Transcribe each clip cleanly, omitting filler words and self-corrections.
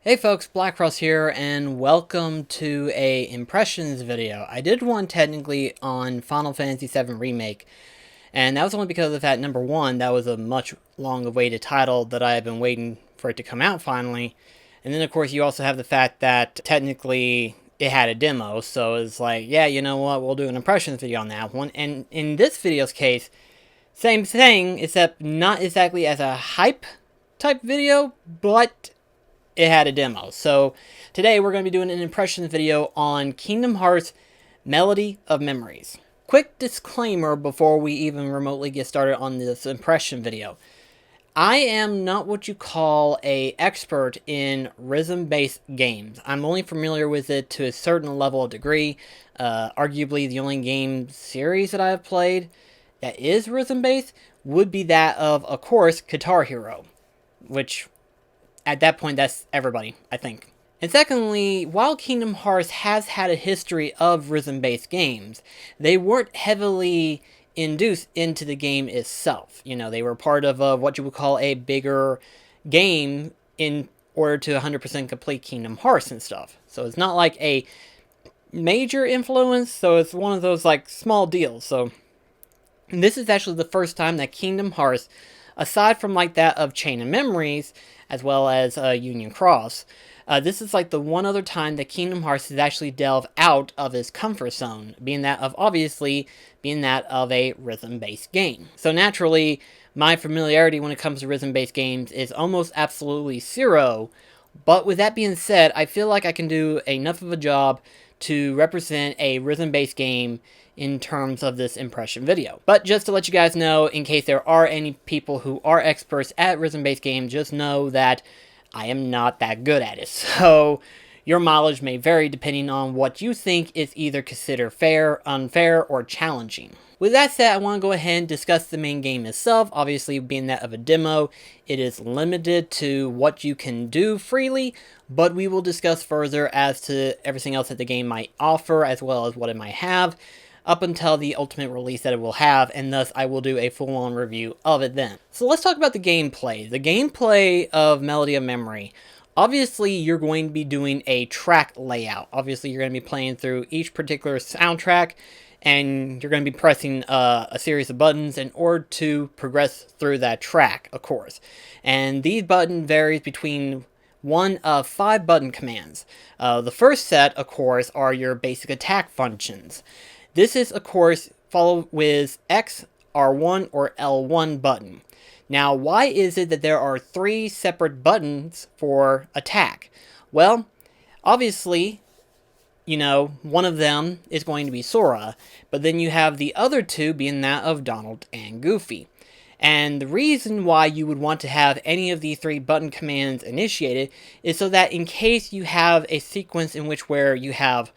Hey folks, BlackCross here, and welcome to a impressions video. I did one technically on Final Fantasy VII Remake, and that was only because of the fact, number one, that was a much long-awaited title that I have been waiting for it to come out finally. And then of course you also have the fact that technically it had a demo, so it's like, yeah, you know what, we'll do an impressions video on that one. And in this video's case, same thing, except not exactly as a hype type video, but it had a demo. So today we're going to be doing an impressions video on Kingdom Hearts Melody of Memories. Quick disclaimer before we even remotely get started on this impression video. I am not what you call an expert in rhythm-based games. I'm only familiar with it to a certain level of degree. Arguably the only game series that I have played that is rhythm-based would be that of course, Guitar Hero, which at that point, that's everybody, I think. And secondly, while Kingdom Hearts has had a history of rhythm-based games, they weren't heavily induced into the game itself. You know, they were part of what you would call a bigger game in order to 100% complete Kingdom Hearts and stuff. So it's not like a major influence, so it's one of those like small deals. So this is actually the first time that Kingdom Hearts, aside from like that of Chain of Memories, as well as Union Cross, this is like the one other time that Kingdom Hearts has actually delved out of its comfort zone, being that of a rhythm-based game. So naturally, my familiarity when it comes to rhythm-based games is almost absolutely zero, but with that being said, I feel like I can do enough of a job to represent a rhythm-based game in terms of this impression video. But just to let you guys know, in case there are any people who are experts at rhythm-based games, just know that I am not that good at it. So your mileage may vary depending on what you think is either considered fair, unfair, or challenging. With that said, I want to go ahead and discuss the main game itself. Obviously, being that of a demo, it is limited to what you can do freely, but we will discuss further as to everything else that the game might offer, as well as what it might have, up until the ultimate release that it will have, and thus I will do a full-on review of it then. So let's talk about the gameplay. The gameplay of Melody of Memory. Obviously, you're going to be doing a track layout. Obviously, you're going to be playing through each particular soundtrack, and you're going to be pressing a series of buttons in order to progress through that track, of course. And these buttons varies between one of 5 button commands. The first set, of course, are your basic attack functions. This is, of course, followed with X, R1, or L1 button. Now, why is it that there are 3 separate buttons for attack? Well, obviously, you know, one of them is going to be Sora, but then you have the other 2 being that of Donald and Goofy. And the reason why you would want to have any of these 3 button commands initiated is so that in case you have a sequence in which where you have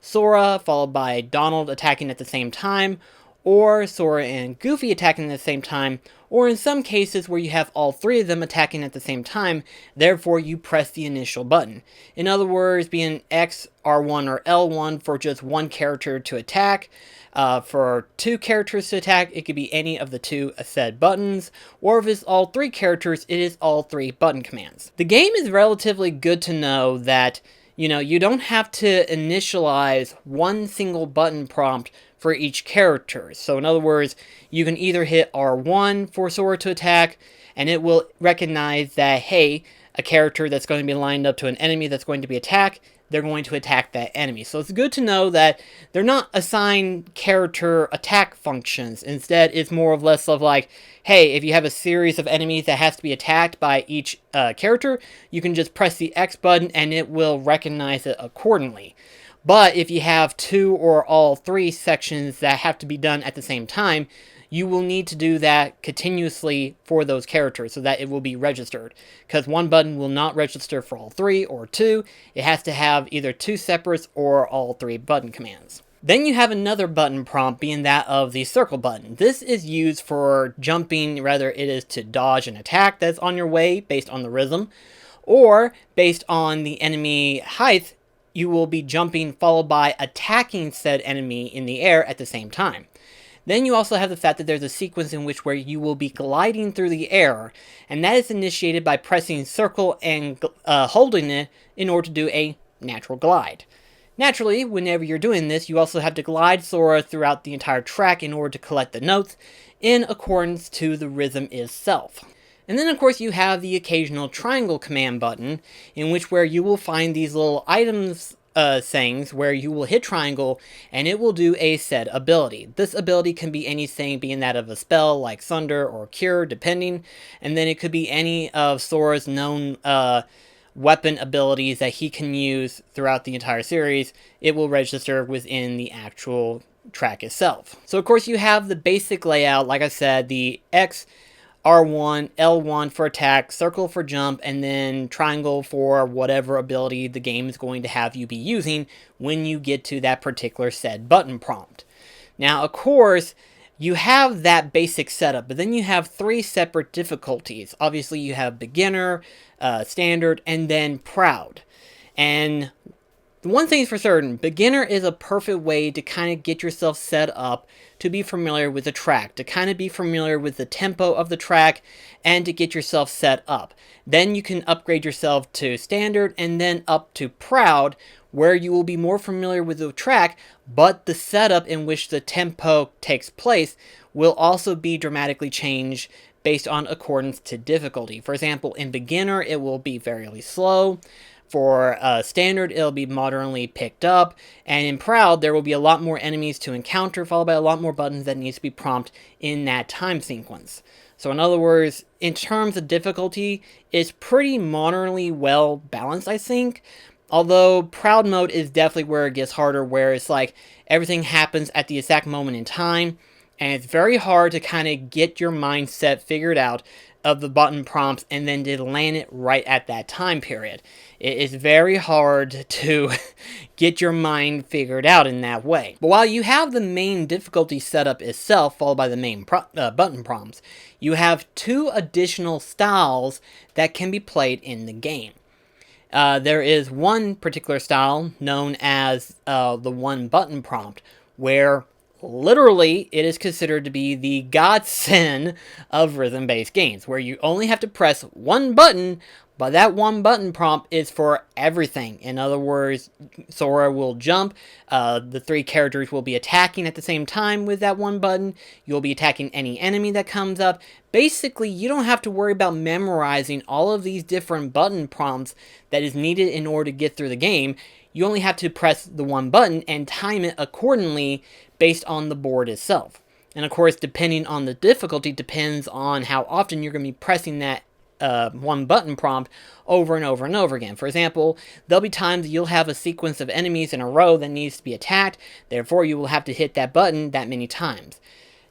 Sora followed by Donald attacking at the same time, or Sora and Goofy attacking at the same time, or in some cases where you have all 3 of them attacking at the same time, therefore you press the initial button. In other words, being X, R1, or L1 for just one character to attack. For 2 characters to attack, it could be any of the 2 said buttons, or if it's all 3 characters, it is all 3 button commands. The game is relatively good to know that you don't have to initialize one single button prompt for each character. So in other words, you can either hit R1 for Sora to attack, and it will recognize that, hey, a character that's going to be lined up to an enemy that's going to be attacked, they're going to attack that enemy. So it's good to know that they're not assigned character attack functions. Instead, it's more or less of like, hey, if you have a series of enemies that has to be attacked by each character, you can just press the X button and it will recognize it accordingly. But if you have 2 or all 3 sections that have to be done at the same time, you will need to do that continuously for those characters so that it will be registered. Because one button will not register for all 3 or 2. It has to have either 2 separates or all 3 button commands. Then you have another button prompt being that of the circle button. This is used for jumping, whether it is to dodge an attack that's on your way based on the rhythm, or based on the enemy height, you will be jumping followed by attacking said enemy in the air at the same time. Then you also have the fact that there's a sequence in which where you will be gliding through the air, and that is initiated by pressing circle and holding it in order to do a natural glide. Naturally, whenever you're doing this, you also have to glide Sora throughout the entire track in order to collect the notes in accordance to the rhythm itself. And then of course you have the occasional triangle command button, in which where you will find these little items sayings where you will hit triangle and it will do a said ability. This ability can be anything, being that of a spell like Thunder or Cure, depending, and then it could be any of Sora's known weapon abilities that he can use throughout the entire series. It will register within the actual track itself. So of course you have the basic layout, like I said, the X, R1, L1 for attack, circle for jump, and then triangle for whatever ability the game is going to have you be using when you get to that particular said button prompt. Now, of course, you have that basic setup, but then you have 3 separate difficulties. Obviously, you have beginner, standard, and then proud. And one thing's for certain, beginner is a perfect way to kind of get yourself set up to be familiar with the track, to kind of be familiar with the tempo of the track, and to get yourself set up. Then you can upgrade yourself to standard and then up to proud, where you will be more familiar with the track, but the setup in which the tempo takes place will also be dramatically changed based on accordance to difficulty. For example, in beginner, it will be fairly slow. For standard, it'll be moderately picked up, and in proud, there will be a lot more enemies to encounter, followed by a lot more buttons that needs to be prompted in that time sequence. So in other words, in terms of difficulty, it's pretty moderately well balanced, I think. Although proud mode is definitely where it gets harder, where it's like everything happens at the exact moment in time, and it's very hard to kind of get your mindset figured out of the button prompts and then to land it right at that time period. It is very hard to get your mind figured out in that way. But while you have the main difficulty setup itself, followed by the main button prompts, you have 2 additional styles that can be played in the game. There is one particular style known as the one button prompt, where literally it is considered to be the godsend of rhythm-based games, where you only have to press one button, but that one button prompt is for everything. In other words, Sora will jump, the 3 characters will be attacking at the same time with that one button, you'll be attacking any enemy that comes up. Basically, you don't have to worry about memorizing all of these different button prompts that is needed in order to get through the game. You only have to press the one button and time it accordingly based on the board itself. And of course, depending on the difficulty, depends on how often you're going to be pressing that one button prompt over and over and over again. For example, there'll be times you'll have a sequence of enemies in a row that needs to be attacked, therefore you will have to hit that button that many times.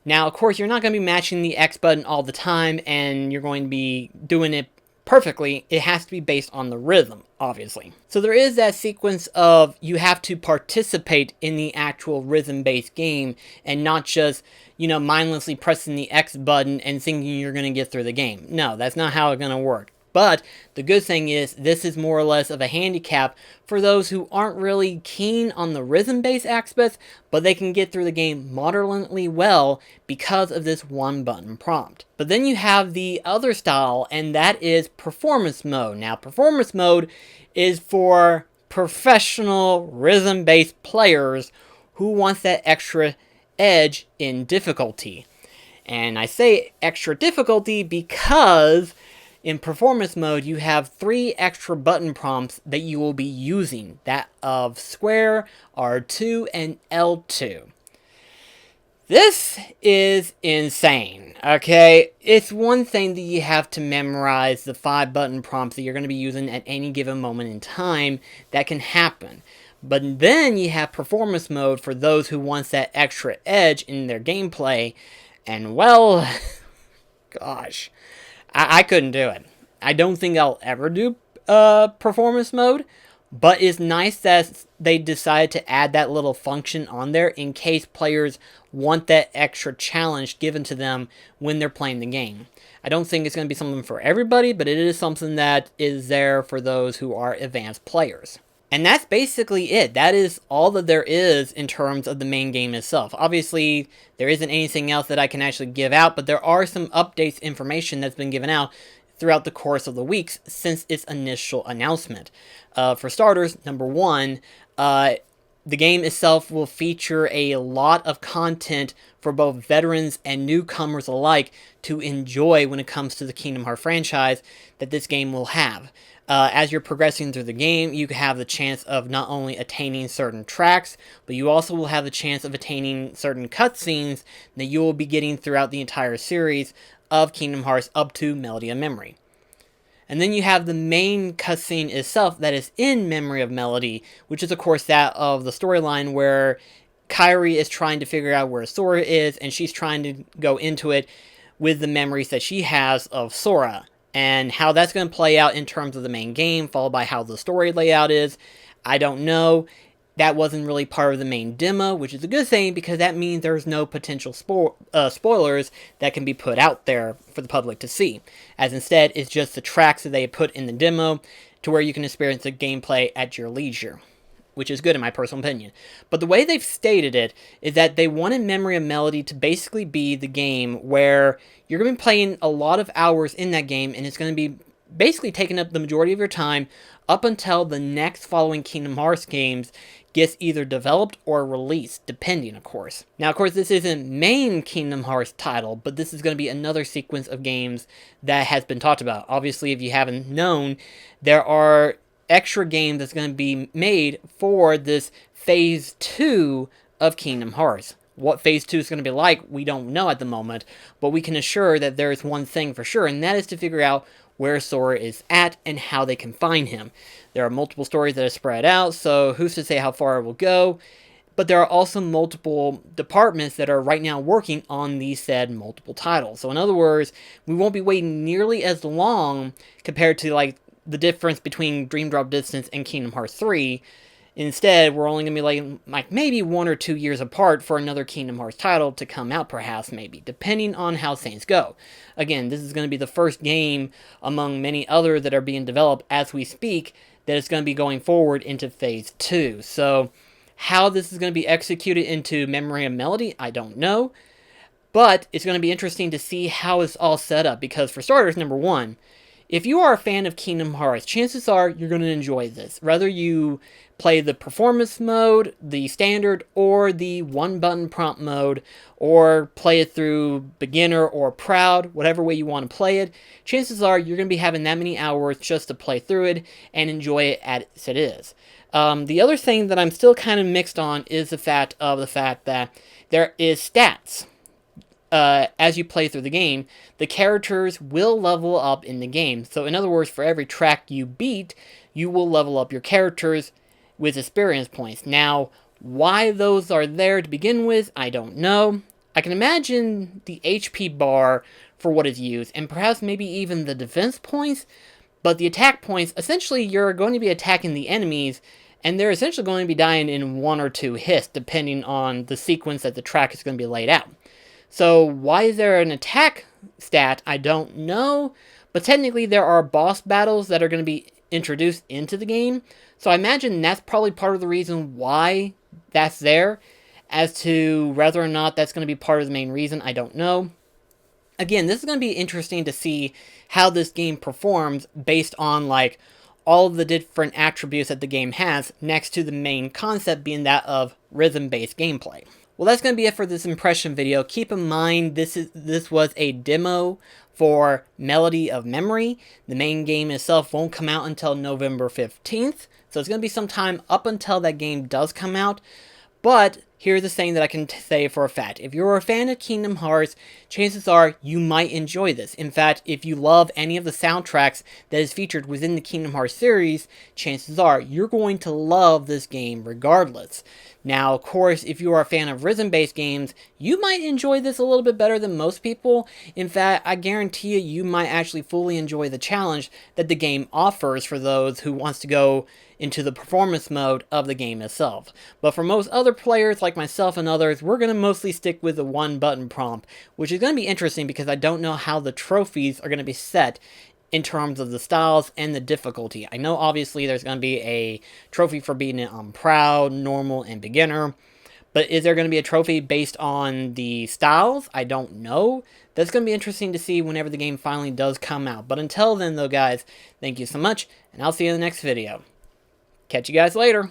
Now, of course, you're not going to be matching the X button all the time, and you're going to be doing it perfectly. It has to be based on the rhythm, obviously. So there is that sequence of you have to participate in the actual rhythm-based game and not just, mindlessly pressing the X button and thinking you're going to get through the game. No, that's not how it's going to work. But the good thing is this is more or less of a handicap for those who aren't really keen on the rhythm-based aspects, but they can get through the game moderately well because of this one button prompt. But then you have the other style, and that is performance mode. Now, performance mode is for professional rhythm-based players who want that extra edge in difficulty. And I say extra difficulty because in performance mode, you have 3 extra button prompts that you will be using. That of square, R2, and L2. This is insane, okay? It's one thing that you have to memorize the 5 button prompts that you're going to be using at any given moment in time. That can happen. But then you have performance mode for those who want that extra edge in their gameplay. And well, gosh, I couldn't do it. I don't think I'll ever do performance mode, but it's nice that they decided to add that little function on there in case players want that extra challenge given to them when they're playing the game. I don't think it's going to be something for everybody, but it is something that is there for those who are advanced players. And that's basically it. That is all that there is in terms of the main game itself. Obviously, there isn't anything else that I can actually give out, but there are some updates information that's been given out throughout the course of the weeks since its initial announcement. For starters, number one, the game itself will feature a lot of content for both veterans and newcomers alike to enjoy when it comes to the Kingdom Hearts franchise that this game will have. As you're progressing through the game, you have the chance of not only attaining certain tracks, but you also will have the chance of attaining certain cutscenes that you will be getting throughout the entire series of Kingdom Hearts up to Melody of Memory. And then you have the main cutscene itself that is in Memory of Melody, which is of course that of the storyline where Kairi is trying to figure out where Sora is, and she's trying to go into it with the memories that she has of Sora. And how that's going to play out in terms of the main game, followed by how the story layout is, I don't know. That wasn't really part of the main demo, which is a good thing because that means there's no potential spoilers that can be put out there for the public to see. As instead, it's just the tracks that they put in the demo to where you can experience the gameplay at your leisure, which is good in my personal opinion. But the way they've stated it is that they wanted Memory of Melody to basically be the game where you're going to be playing a lot of hours in that game, and it's going to be basically taking up the majority of your time up until the next following Kingdom Hearts games gets either developed or released, depending, of course. Now, of course, this isn't main Kingdom Hearts title, but this is going to be another sequence of games that has been talked about. Obviously, if you haven't known, there are extra games that's going to be made for this Phase 2 of Kingdom Hearts. What Phase 2 is going to be like, we don't know at the moment, but we can assure that there is one thing for sure, and that is to figure out where Sora is at and how they can find him. There are multiple stories that are spread out, so who's to say how far it will go, but there are also multiple departments that are right now working on these said multiple titles. So in other words, we won't be waiting nearly as long compared to like the difference between Dream Drop Distance and Kingdom Hearts 3. Instead, we're only going to be like maybe 1 or 2 years apart for another Kingdom Hearts title to come out, perhaps, maybe, depending on how things go. Again, this is going to be the first game among many others that are being developed as we speak that is going to be going forward into Phase 2. So, how this is going to be executed into Memory of Melody, I don't know. But it's going to be interesting to see how it's all set up, because for starters, number one, if you are a fan of Kingdom Hearts, chances are you're going to enjoy this. Whether you play the performance mode, the standard, or the one-button prompt mode, or play it through beginner or proud, whatever way you want to play it, chances are you're going to be having that many hours just to play through it and enjoy it as it is. The other thing that I'm still kind of mixed on is the fact that there is stats. As you play through the game, the characters will level up in the game. So in other words, for every track you beat, you will level up your characters with experience points. Now, why those are there to begin with, I don't know. I can imagine the HP bar for what is used, and perhaps maybe even the defense points, but the attack points, essentially you're going to be attacking the enemies, and they're essentially going to be dying in 1 or 2 hits, depending on the sequence that the track is going to be laid out. So why is there an attack stat? I don't know, but technically there are boss battles that are going to be introduced into the game, so I imagine that's probably part of the reason why that's there. As to whether or not that's going to be part of the main reason, I don't know. Again, this is going to be interesting to see how this game performs based on like all of the different attributes that the game has, next to the main concept being that of rhythm-based gameplay. Well, that's going to be it for this impression video. Keep in mind, this was a demo for Melody of Memory. The main game itself won't come out until November 15th, so it's going to be some time up until that game does come out. But here's the thing that I can say for a fact. If you're a fan of Kingdom Hearts, chances are you might enjoy this. In fact, if you love any of the soundtracks that is featured within the Kingdom Hearts series, chances are you're going to love this game regardless. Now, of course, if you are a fan of rhythm-based games, you might enjoy this a little bit better than most people. In fact, I guarantee you might actually fully enjoy the challenge that the game offers for those who wants to go into the performance mode of the game itself. But for most other players like myself and others, we're going to mostly stick with the one-button prompt, which is going to be interesting because I don't know how the trophies are going to be set in terms of the styles and the difficulty. I know obviously there's going to be a trophy for beating it on Proud, Normal, and Beginner, but is there going to be a trophy based on the styles? I don't know. That's going to be interesting to see whenever the game finally does come out. But until then, though, guys, thank you so much, and I'll see you in the next video. Catch you guys later.